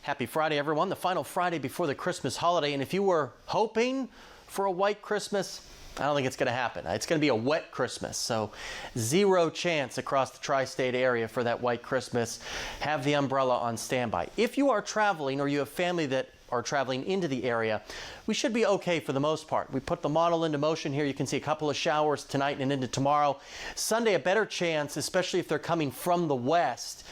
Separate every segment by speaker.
Speaker 1: Happy Friday, everyone. The final Friday before the Christmas holiday. And if you were hoping for a white Christmas, I don't think it's going to happen. It's going to be a wet Christmas. So zero chance across the tri-state area for that white Christmas. Have the umbrella on standby. If you are traveling or you have family that are traveling into the area, we should be okay for the most part. We put the model into motion here. You can see a couple of showers tonight and into tomorrow. Sunday, a better chance, especially if they're coming from the west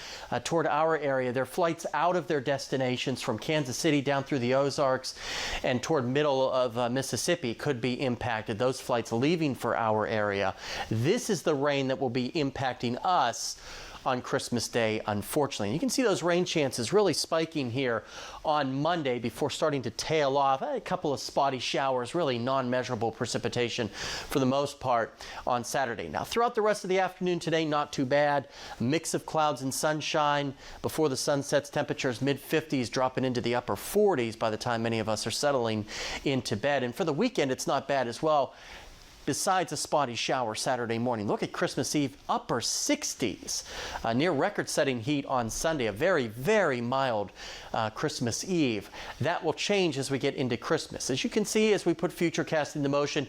Speaker 1: toward our area. Their flights out of their destinations from Kansas City down through the Ozarks and toward middle of Mississippi could be impacted. Those flights leaving for our area. This is the rain that will be impacting us on Christmas Day, unfortunately. And you can see those rain chances really spiking here on Monday before starting to tail off. A couple of spotty showers, really non-measurable precipitation for the most part on Saturday. Now, throughout the rest of the afternoon today, not too bad. A mix of clouds and sunshine. Before the sun sets, temperatures mid-50s dropping into the upper 40s by the time many of us are settling into bed. And for the weekend, it's not bad as well. Besides a spotty shower Saturday morning, look at Christmas Eve, upper 60s, near record-setting heat on Sunday. A very, very mild Christmas Eve. That will change as we get into Christmas. As you can see, as we put Futurecast into motion,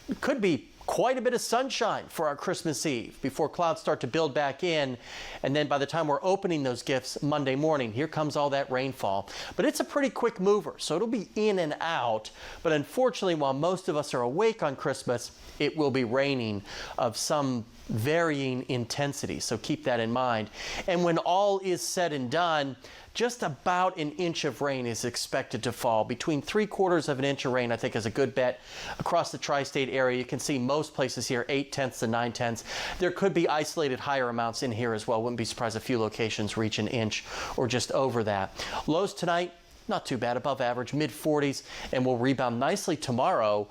Speaker 1: it could be quite a bit of sunshine for our Christmas Eve before clouds start to build back in. And then by the time we're opening those gifts Monday morning, here comes all that rainfall. But it's a pretty quick mover, so it'll be in and out. But unfortunately, while most of us are awake on Christmas, it will be raining of some varying intensity. So keep that in mind. And when all is said and done, just about an inch of rain is expected to fall. Between 3/4 of an inch of rain, I think, is a good bet across the tri-state area. You can see most places here 8/10 to 9/10. There could be isolated higher amounts in here as well. Wouldn't be surprised a few locations reach an inch or just over that. Lows tonight, not too bad, above average, mid-40s, and will rebound nicely tomorrow.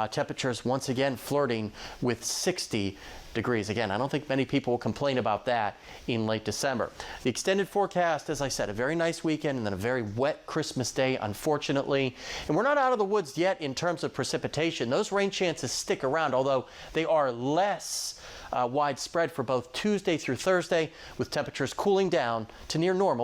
Speaker 1: Temperatures once again flirting with 60 degrees. Again, I don't think many people will complain about that in late December. The extended forecast, as I said, a very nice weekend and then a very wet Christmas Day, unfortunately. And we're not out of the woods yet in terms of precipitation. Those rain chances stick around, although they are less widespread for both Tuesday through Thursday, with temperatures cooling down to near normal.